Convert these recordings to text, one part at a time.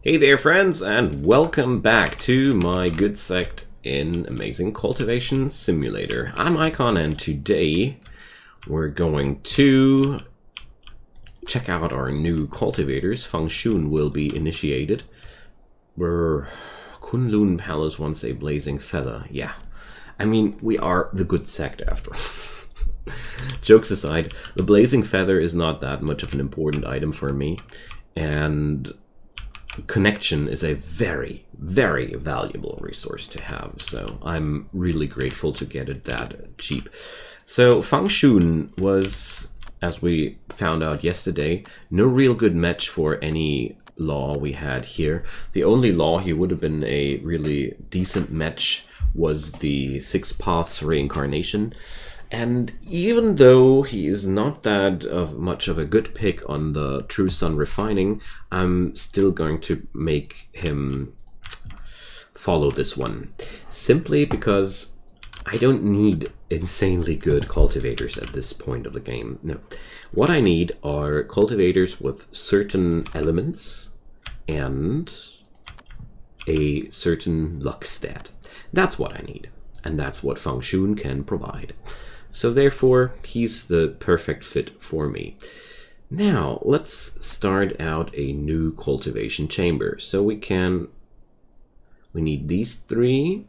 Hey there friends, and welcome back to my Good Sect in Amazing Cultivation Simulator. I'm Icon, and today we're going to check out our new cultivators. Fung Shun will be initiated. Kunlun Palace wants a blazing feather. Yeah, I mean, we are the Good Sect after all. Jokes aside, the blazing feather is not that much of an important item for me, and connection is a very, very valuable resource to have, so I'm really grateful to get it that cheap. So Fung Shun was, as we found out yesterday, no real good match for any law we had here. The only law he would have been a really decent match was the Six Paths Reincarnation. And even though he is not that much of a good pick on the True Sun Refining, I'm still going to make him follow this one. Simply because I don't need insanely good cultivators at this point of the game. No. What I need are cultivators with certain elements and a certain luck stat. That's what I need. And that's what Fung Shun can provide. So therefore, he's the perfect fit for me. Now, let's start out a new cultivation chamber. So we need these three.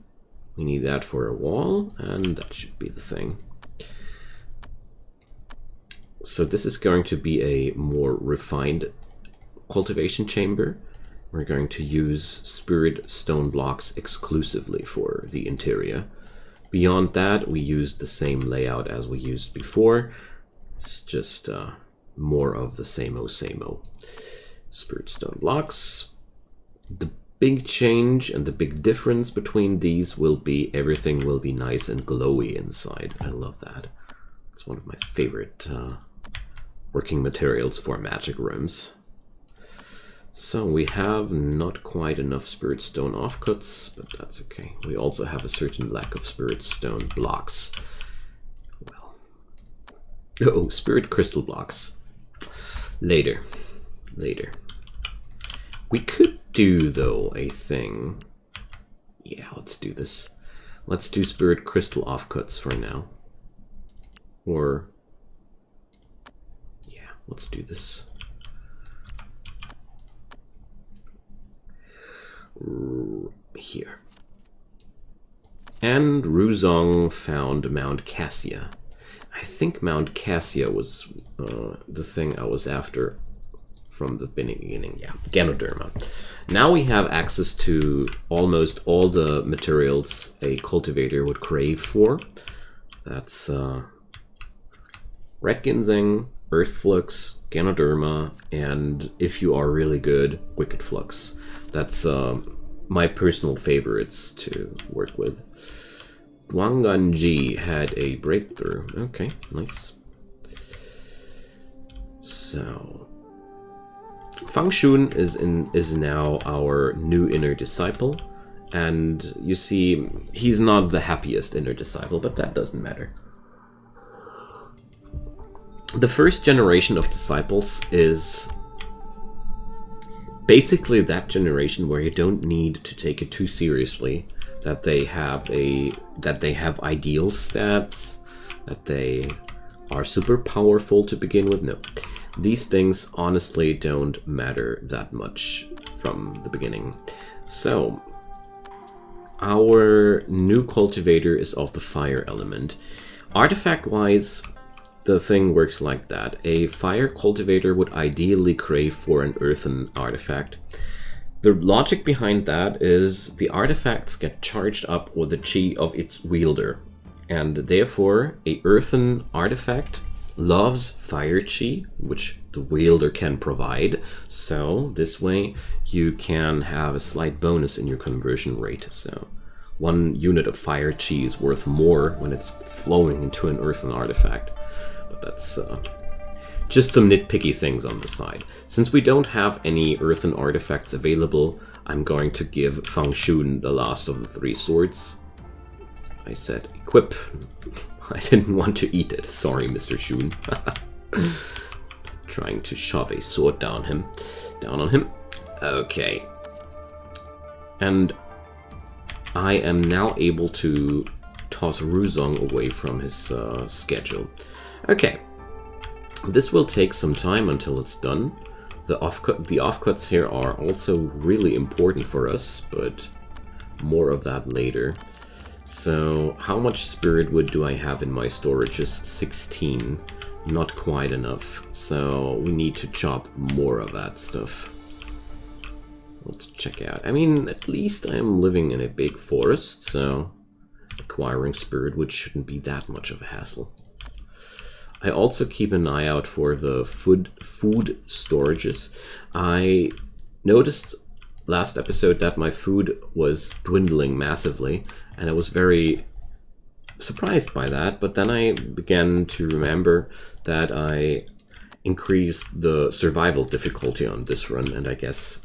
We need that for a wall, and that should be the thing. So this is going to be a more refined cultivation chamber. We're going to use spirit stone blocks exclusively for the interior. Beyond that, we used the same layout as we used before. It's just more of the same-o, same-o. Spirit stone blocks. The big change and the big difference between these will be everything will be nice and glowy inside. I love that. It's one of my favorite working materials for magic rooms. So we have not quite enough spirit stone offcuts, but that's okay. We also have a certain lack of spirit stone blocks. Well, oh, spirit crystal blocks. Later. We could do, though, a thing. Yeah, let's do this. Let's do spirit crystal offcuts for now. Or, yeah, let's do this. Here. And Ruzong found Mount Cassia. I think Mount Cassia was the thing I was after from the beginning. Yeah, Ganoderma. Now we have access to almost all the materials a cultivator would crave for. That's Red Ginseng, Earth Flux, Ganoderma, and if you are really good, Wicked Flux. That's my personal favorites to work with. Wanganji had a breakthrough. Okay, nice. So Fung Shun is now our new inner disciple, and you see he's not the happiest inner disciple, but that doesn't matter. The first generation of disciples is basically that generation where you don't need to take it too seriously, that they have ideal stats, that they are super powerful to begin with. No, these things honestly don't matter that much from the beginning. So our new cultivator is of the fire element. Artifact wise, the thing works like that. A fire cultivator would ideally crave for an earthen artifact. The logic behind that is the artifacts get charged up with the chi of its wielder, and therefore a earthen artifact loves fire chi, which the wielder can provide. So this way you can have a slight bonus in your conversion rate. So 1 unit of fire chi is worth more when it's flowing into an earthen artifact. But that's just some nitpicky things on the side. Since we don't have any earthen artifacts available, I'm going to give Fung Shun the last of the 3 swords. I said equip. I didn't want to eat it. Sorry, Mr. Shun. Trying to shove a sword down on him. Okay. And I am now able to toss Ruzong away from his schedule. Okay, this will take some time until it's done. The offcuts here are also really important for us, but more of that later. So how much spirit wood do I have in my storages? 16. Not quite enough. So we need to chop more of that stuff. Let's check out. I mean, at least I am living in a big forest, so acquiring spirit wood shouldn't be that much of a hassle. I also keep an eye out for the food storages. I noticed last episode that my food was dwindling massively, and I was very surprised by that, but then I began to remember that I increased the survival difficulty on this run, and I guess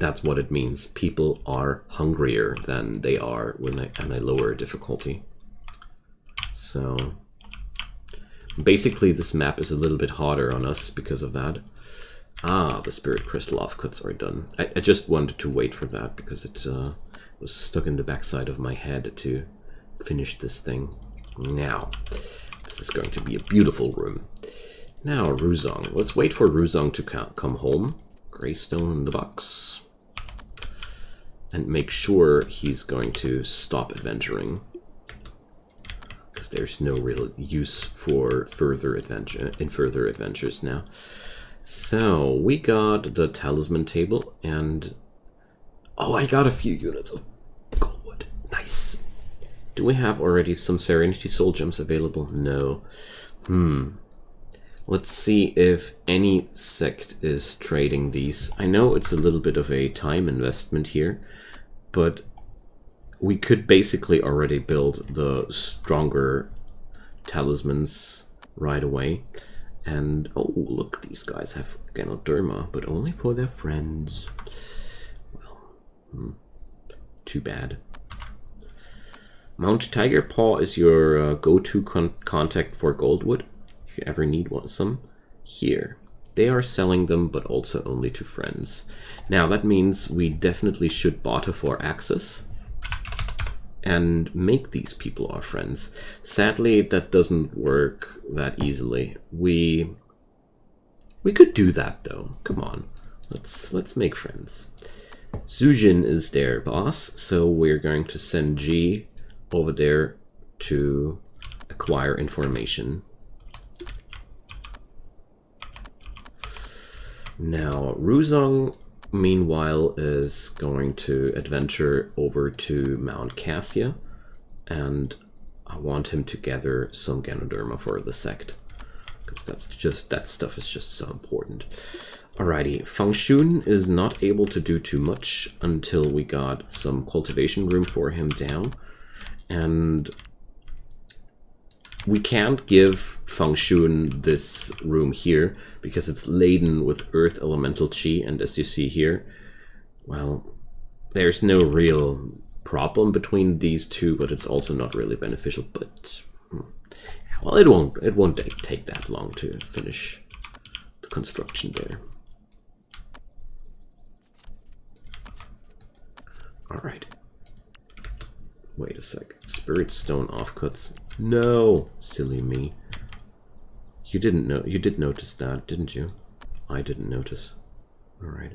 that's what it means. People are hungrier than they are when I lower difficulty. So basically this map is a little bit harder on us because of that. Ah, the spirit crystal offcuts are done. I just wanted to wait for that because it was stuck in the backside of my head to finish this thing. Now, this is going to be a beautiful room. Now, Ruzong. Let's wait for Ruzong to come home. Greystone in the box. And make sure he's going to stop adventuring. Because there's no real use for further adventures now. So, we got the Talisman table, and oh, I got a few units of gold. Nice. Do we have already some Serenity soul gems available? No. Let's see if any sect is trading these. I know it's a little bit of a time investment here, but we could basically already build the stronger talismans right away. And oh, look, these guys have Ganoderma, but only for their friends. Well, too bad. Mount Tiger Paw is your go-to contact for Goldwood. If you ever need some, here. They are selling them, but also only to friends. Now, that means we definitely should barter for access and make these people our friends. Sadly, that doesn't work that easily. We could do that, though. Come on. Let's make friends. Zujin is their boss, so we're going to send G over there to acquire information. Now, Ruzong, meanwhile, is going to adventure over to Mount Cassia, and I want him to gather some Ganoderma for the sect, because that stuff is just so important. Alrighty, Fung Shun is not able to do too much until we got some cultivation room for him down. And we can't give Fung Shun this room here because it's laden with Earth Elemental Chi, and as you see here, well, there's no real problem between these two, but it's also not really beneficial. But well, it won't take that long to finish the construction there. All right. Wait a sec. Spirit stone offcuts. No, silly me. You did notice that, didn't you? I didn't notice. All right.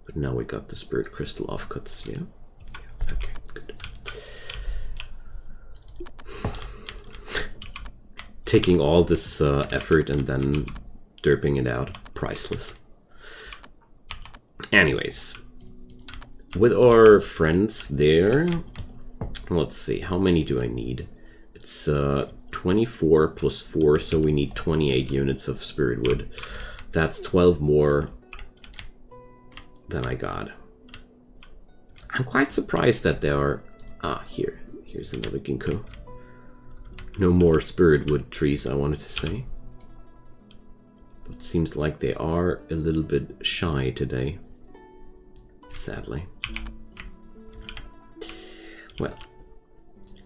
But now we got the spirit crystal offcuts. Yeah. Okay. Good. Taking all this effort and then derping it out. Priceless. Anyways, with our friends there. Let's see, how many do I need? It's 24 plus 4, so we need 28 units of spirit wood. That's 12 more than I got. I'm quite surprised that there are... Ah, here's another ginkgo. No more spirit wood trees, I wanted to say. But it seems like they are a little bit shy today. Sadly. Well,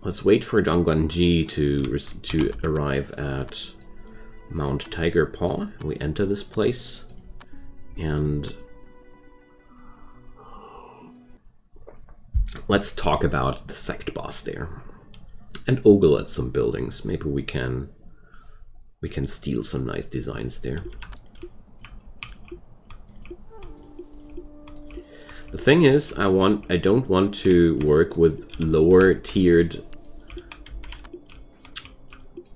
let's wait for Dongguanji to arrive at Mount Tiger Paw. We enter this place, and let's talk about the Sect Boss there. And ogle at some buildings. Maybe we can steal some nice designs there. The thing is, I don't want to work with lower tiered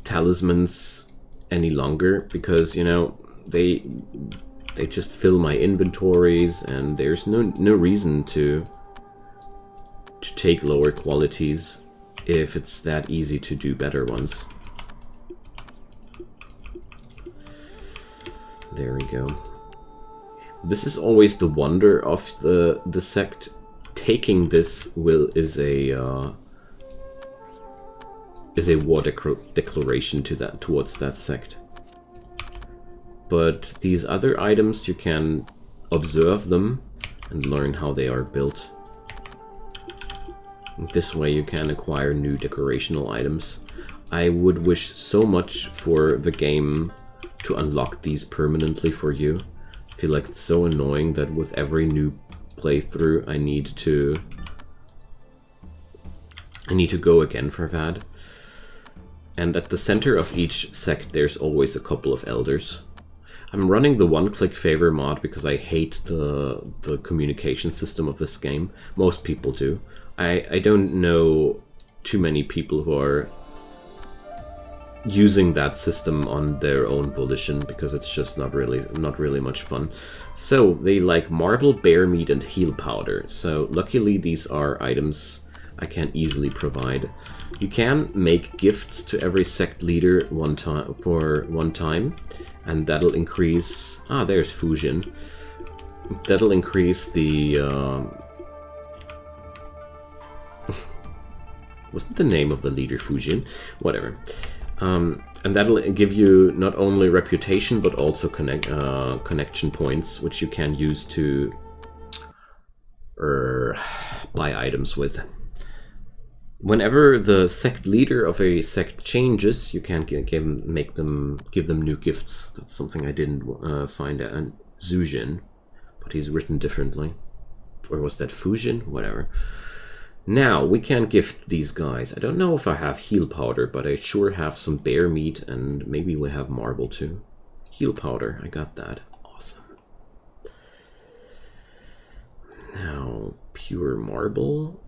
talismans any longer, because, you know, they just fill my inventories, and there's no reason to take lower qualities if it's that easy to do better ones. There we go. This is always the wonder of the sect. Taking this is a war declaration towards that sect. But these other items, you can observe them and learn how they are built. This way you can acquire new decorational items. I would wish so much for the game to unlock these permanently for you. I feel like it's so annoying that with every new playthrough I need to go again for that. And at the center of each sect there's always a couple of elders. I'm running the one-click favor mod because I hate the communication system of this game. Most people do. I don't know too many people who are using that system on their own volition, because it's just not really much fun. So they like marble, bear meat, and heal powder. So luckily these are items I can easily provide. You can make gifts to every sect leader for one time, and that'll increase. There's Fung Shun. That'll increase the. Wasn't the name of the leader Fung Shun? Whatever. And that'll give you not only reputation but also connection points, which you can use to buy items with. Whenever the sect leader of a sect changes, you can give them new gifts. That's something I didn't find out. And Zujin, but he's written differently. Or was that Fujin? Whatever. Now, we can gift these guys. I don't know if I have heal powder, but I sure have some bear meat, and maybe we have marble too. Heal powder, I got that. Awesome. Now, pure marble.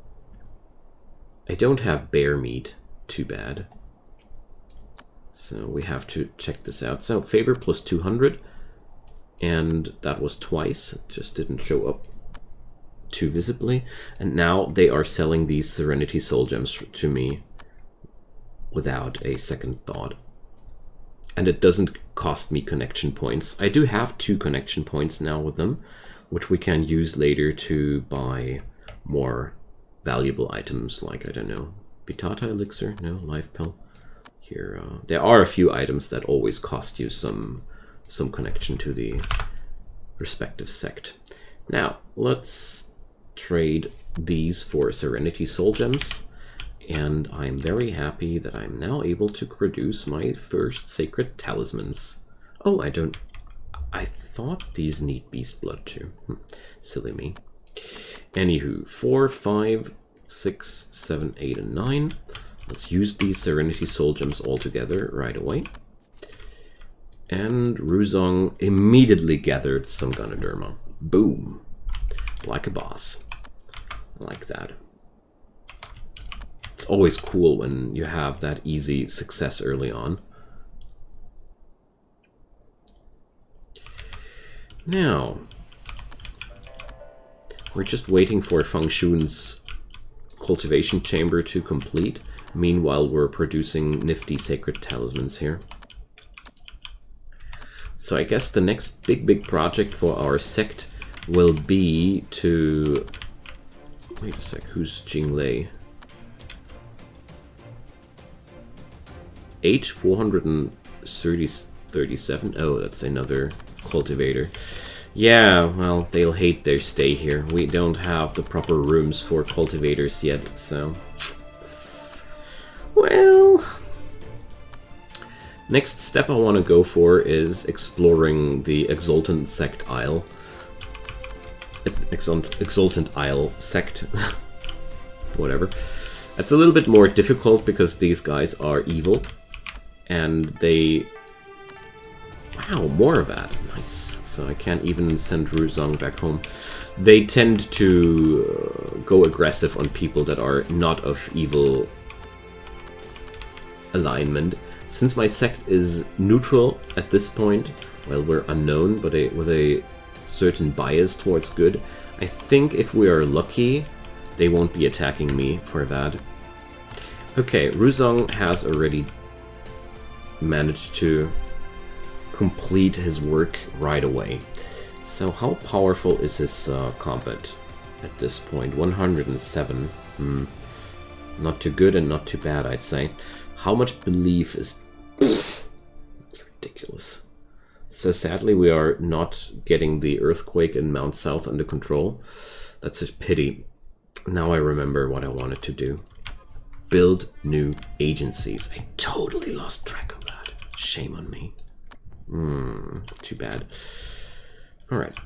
I don't have bear meat. Too bad. So we have to check this out. So, favor plus 200. And that was twice. It just didn't show up too visibly. And now they are selling these Serenity soul gems to me without a second thought. And it doesn't cost me connection points. I do have 2 connection points now with them, which we can use later to buy more valuable items, like, I don't know, Vitata elixir? No, life pill. Here, there are a few items that always cost you some connection to the respective sect. Now, let's trade these for Serenity soul gems, and I'm very happy that I'm now able to produce my first sacred talismans. Oh, I thought these need beast blood too. Silly me. Anywho, 4, 5, 6, 7, 8, and 9. Let's use these Serenity soul gems all together right away. And Ruzong immediately gathered some Ganoderma. Boom. Like a boss. I like that. It's always cool when you have that easy success early on. Now, we're just waiting for Fung Shun's cultivation chamber to complete. Meanwhile, we're producing nifty sacred talismans here. So I guess the next big project for our sect will be to... Wait a sec, who's Jinglei? H437. Oh, that's another cultivator. Yeah, well, they'll hate their stay here. We don't have the proper rooms for cultivators yet, so... Well... Next step I want to go for is exploring the Exultant Sect Isle. Exultant Isle Sect. whatever. It's a little bit more difficult because these guys are evil, and they... Wow, more of that. Nice. So I can't even send Ruzong back home. They tend to go aggressive on people that are not of evil alignment. Since my sect is neutral at this point, well, we're unknown, but with a certain bias towards good, I think if we are lucky, they won't be attacking me for that. Okay, Ruzong has already managed to complete his work right away. So how powerful is his combat at this point? 107. Not too good and not too bad, I'd say. How much belief is... It's ridiculous. So sadly we are not getting the earthquake in Mount South under control. That's a pity. Now I remember what I wanted to do. Build new agencies. I totally lost track of that. Shame on me. Too bad. Alright.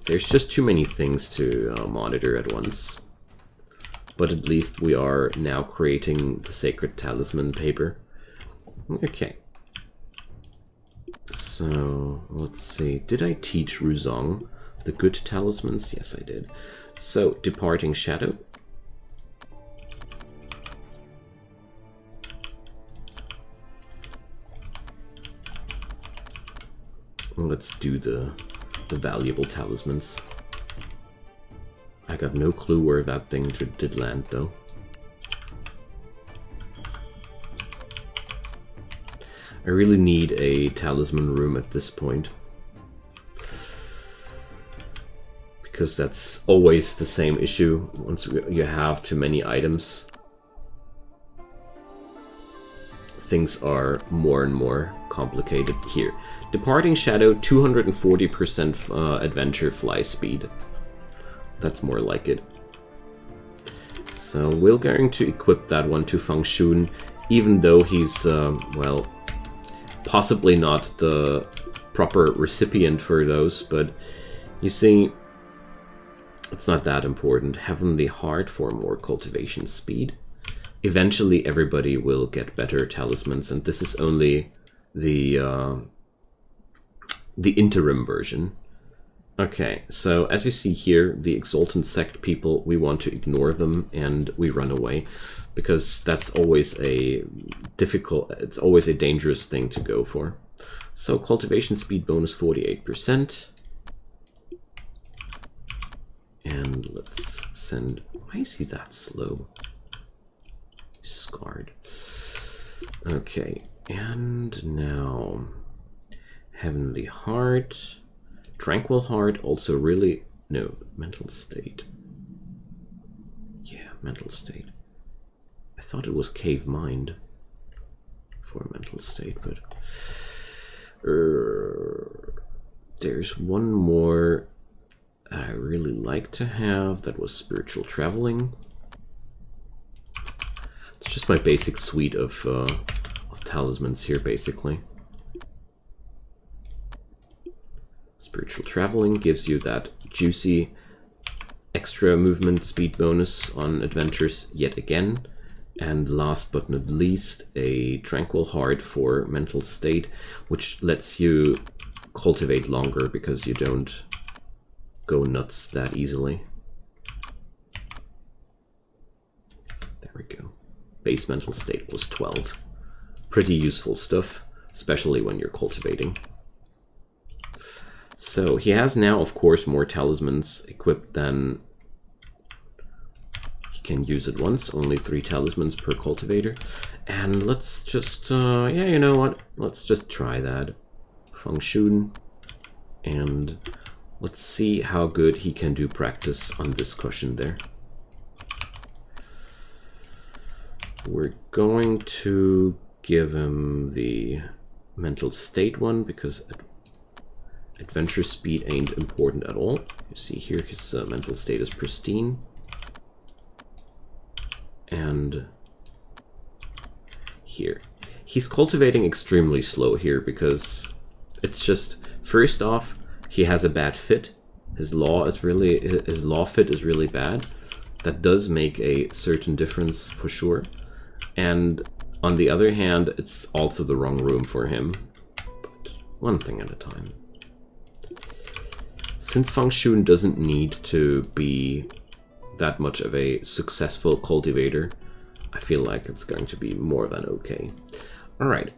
There's just too many things to monitor at once. But at least we are now creating the Sacred Talisman paper. Okay. So, let's see. Did I teach Ruzong the good talismans? Yes, I did. So, Departing Shadow. Let's do the valuable talismans. I got no clue where that thing did land, though. I really need a talisman room at this point. Because that's always the same issue. Once you have too many items, things are more and more complicated. Here, Departing Shadow, 240% adventure fly speed. That's more like it. So we're going to equip that one to Fung Shun, even though he's, well, possibly not the proper recipient for those, but you see, it's not that important. Heavenly Heart for more cultivation speed. Eventually everybody will get better talismans, and this is only the interim version. Okay, so as you see here, the Exultant Sect people, we want to ignore them and we run away, because that's always a it's always a dangerous thing to go for. So cultivation speed bonus 48%. And let's send... Why is he that slow? Scarred. Okay, and now Heavenly Heart, Tranquil Heart, also really... No, Mental State. Yeah, Mental State. I thought it was Cave Mind for Mental State, but... there's one more I really like to have. That was Spiritual Traveling. It's just my basic suite of talismans here, basically. Spiritual Traveling gives you that juicy extra movement speed bonus on adventures yet again. And last but not least, a Tranquil Heart for Mental State, which lets you cultivate longer because you don't go nuts that easily. There we go. Base Mental State plus 12. Pretty useful stuff, especially when you're cultivating. So he has now, of course, more talismans equipped than he can use at once. Only 3 talismans per cultivator. And let's just, yeah, you know what? Let's just try that. Fung Shun. And let's see how good he can do practice on this cushion there. We're going to give him the Mental State one because adventure speed ain't important at all. You see here his mental state is pristine. And here. He's cultivating extremely slow here because it's just, first off, he has a bad fit. His law fit is really bad. That does make a certain difference for sure. And on the other hand, it's also the wrong room for him. But one thing at a time. Since Fung Shun doesn't need to be that much of a successful cultivator, I feel like it's going to be more than okay. Alright.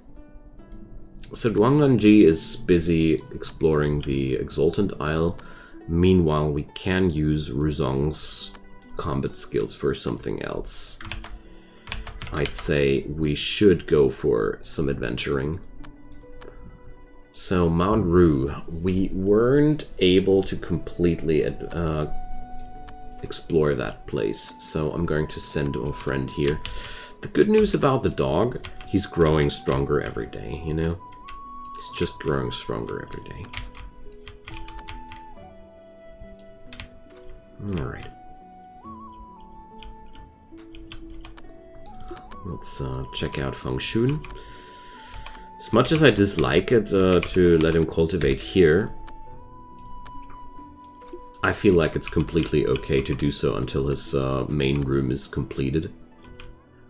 So Duangganji is busy exploring the Exultant Isle. Meanwhile, we can use Ruzong's combat skills for something else. I'd say we should go for some adventuring. So Mount Ru, we weren't able to completely explore that place, so I'm going to send a friend here. The good news about the dog, he's growing stronger every day, you know? He's just growing stronger every day. Alright. Let's check out Fung Shun. As much as I dislike it to let him cultivate here, I feel like it's completely okay to do so until his main room is completed.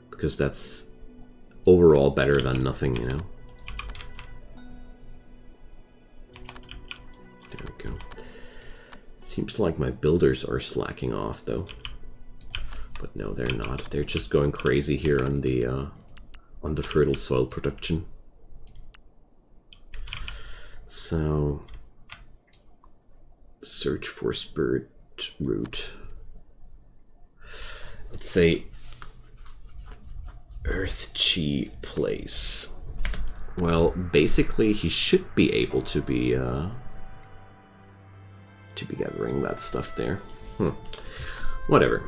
Because that's overall better than nothing, you know? There we go. Seems like my builders are slacking off, though. But no, they're not. They're just going crazy here on the fertile soil production. So, search for spirit root. Let's say Earth Chi place. Well, basically, he should be able to be gathering that stuff there. Whatever.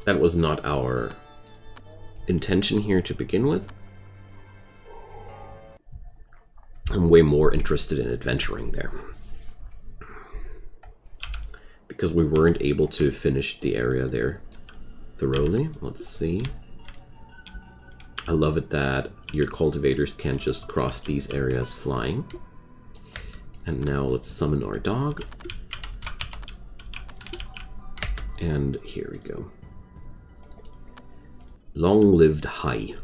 That was not our intention here to begin with. I'm way more interested in adventuring there. Because we weren't able to finish the area there thoroughly. Let's see. I love it that your cultivators can just cross these areas flying. And now let's summon our dog. And here we go. Long lived Hai.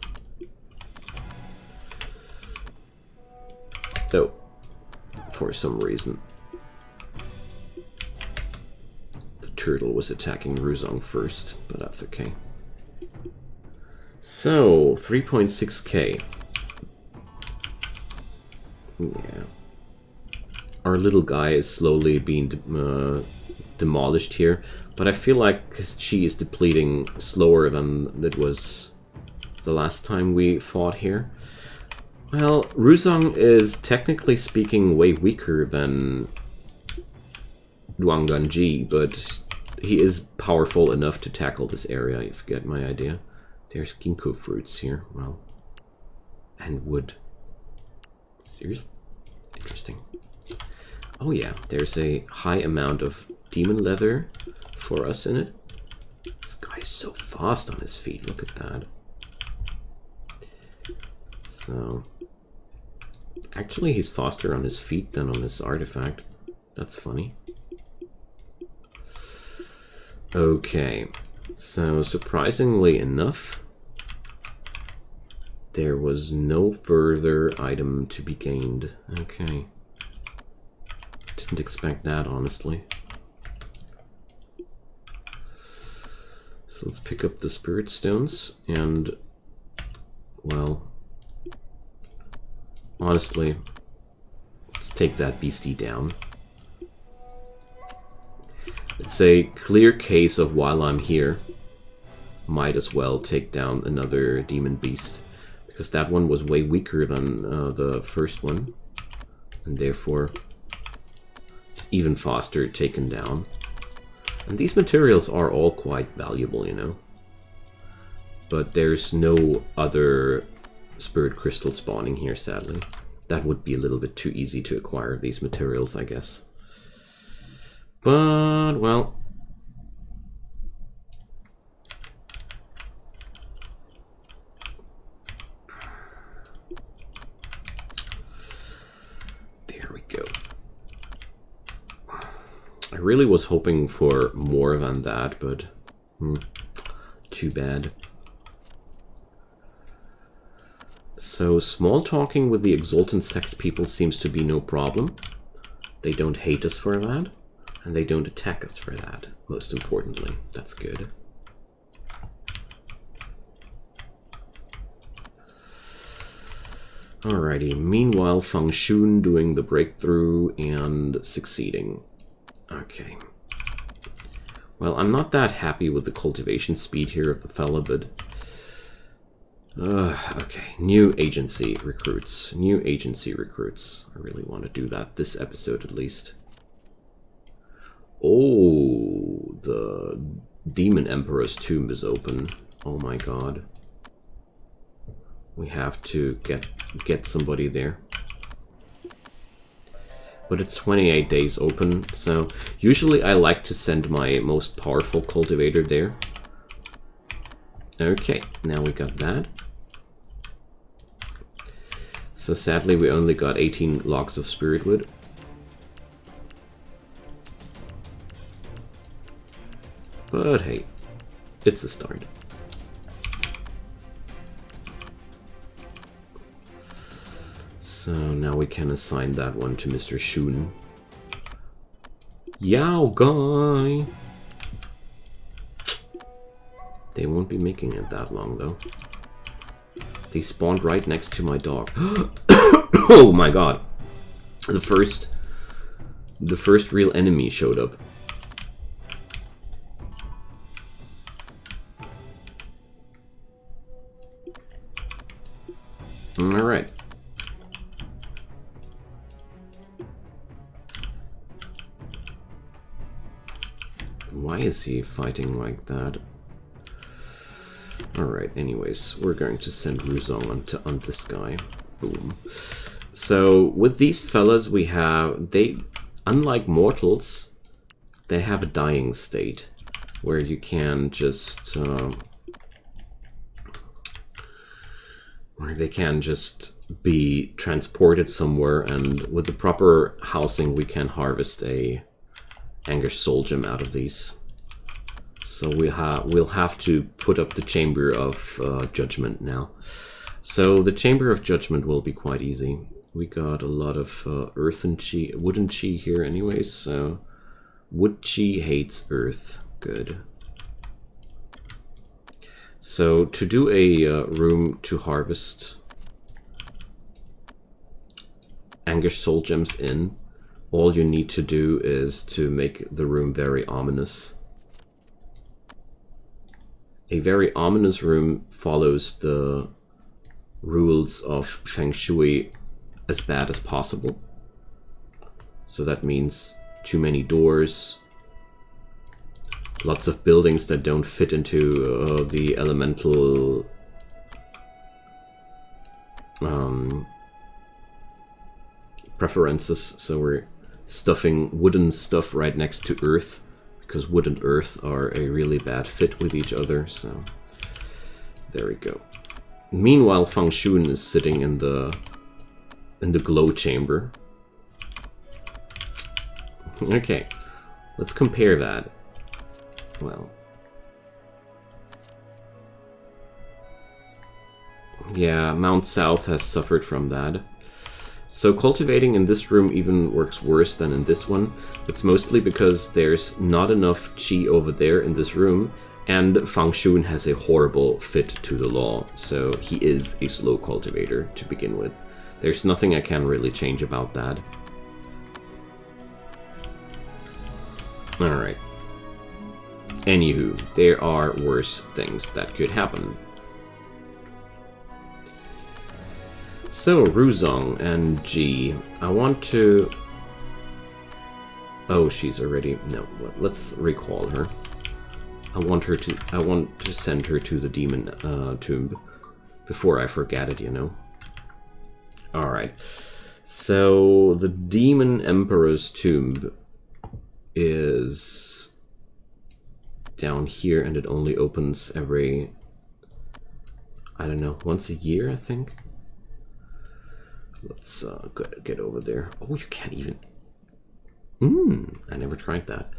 Though, for some reason, the turtle was attacking Ruzong first, but that's okay. So, 3.6k. Yeah. Our little guy is slowly being demolished here, but I feel like his chi is depleting slower than it was the last time we fought here. Well, Ruzong is technically speaking way weaker than Duangganji, but he is powerful enough to tackle this area, if you get my idea. There's ginkgo fruits here, well, and wood. Seriously? Interesting. Oh yeah, there's a high amount of demon leather for us in it. This guy is so fast on his feet, look at that. So, actually he's faster on his feet than on his artifact. That's funny. Okay, so surprisingly enough, there was no further item to be gained. Okay. Didn't expect that, honestly. So let's pick up the spirit stones and, well, honestly, let's take that beastie down. It's a clear case of while I'm here, might as well take down another demon beast, because that one was way weaker than the first one, and therefore it's even faster taken down. And these materials are all quite valuable, you know. But there's no other spirit crystal spawning here, sadly. That would be a little bit too easy to acquire these materials, I guess. But, well, there we go. I really was hoping for more than that, but Too bad. So small talking with the exultant sect people seems to be no problem. They don't hate us for that, and they don't attack us for that, most importantly. That's good. Alrighty, meanwhile Fung Shun doing the breakthrough and succeeding. Okay. Well, I'm not that happy with the cultivation speed here of the fella, but... okay, new agency recruits. New agency recruits. I really want to do that this episode at least. Oh, the Demon Emperor's tomb is open. Oh my god. We have to get somebody there. But it's 28 days open, so usually I like to send my most powerful cultivator there. Okay, now we got that. So sadly we only got 18 logs of spirit wood. But hey, it's a start. So now we can assign that one to Mr. Shun. Yao guy! They won't be making it that long though. They spawned right next to my dog. Oh my god. The first real enemy showed up. Alright. Why is he fighting like that? Alright, anyways, we're going to send Ruzong on this guy. Boom. So, with these fellas we have, unlike mortals, they have a dying state, where you can just, where they can just be transported somewhere, and with the proper housing we can harvest a Anger's Soul Gem out of these. So we'll have to put up the Chamber of Judgment now. So the Chamber of Judgment will be quite easy. We got a lot of earthen chi, wooden chi here anyways, so wood chi hates earth. Good. So to do a room to harvest Anger's Soul Gems in, all you need to do is to make the room very ominous. A very ominous room follows the rules of Feng Shui as bad as possible. So that means too many doors, lots of buildings that don't fit into the elemental preferences. So we're stuffing wooden stuff right next to earth, because wood and earth are a really bad fit with each other, so there we go. Meanwhile, Fung Shun is sitting in the glow chamber. Okay, let's compare that. Well, yeah, Mount South has suffered from that. So cultivating in this room even works worse than in this one. It's mostly because there's not enough chi over there in this room, and Fung Shun has a horrible fit to the law, so he is a slow cultivator to begin with. There's nothing I can really change about that. Alright. Anywho, there are worse things that could happen. So, Ruzong and G, I want to... Oh, she's already... No, let's recall her. I want to send her to the demon tomb before I forget it, you know. Alright. So, the Demon Emperor's tomb is down here, and it only opens every... I don't know, once a year, I think? Let's get over there. Oh, you can't even... I never tried that.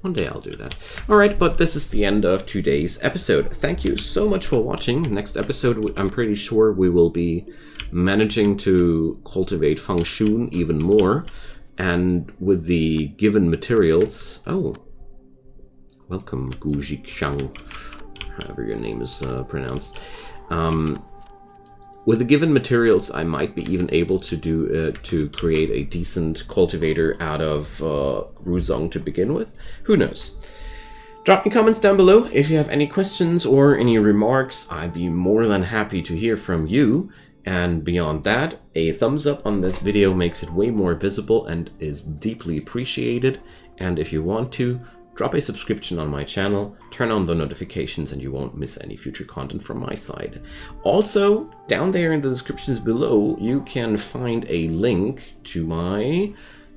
One day I'll do that. Alright, but this is the end of today's episode. Thank you so much for watching. Next episode, I'm pretty sure we will be managing to cultivate Fung Shun even more. And with the given materials... Oh, welcome, Gujik Shang, however your name is pronounced. With the given materials, I might be even able to do to create a decent cultivator out of Ruzong to begin with. Who knows? Drop me comments down below if you have any questions or any remarks. I'd be more than happy to hear from you. And beyond that, a thumbs up on this video makes it way more visible and is deeply appreciated. And if you want to, drop a subscription on my channel, turn on the notifications, and you won't miss any future content from my side. Also, down there in the descriptions below, you can find a link to my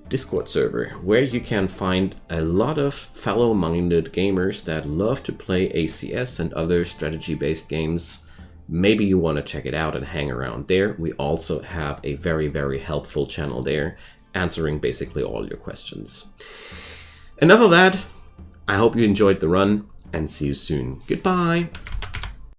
Discord server, where you can find a lot of fellow-minded gamers that love to play ACS and other strategy-based games. Maybe you want to check it out and hang around there. We also have a very, very helpful channel there, answering basically all your questions. Enough of that. I hope you enjoyed the run, and see you soon. Goodbye!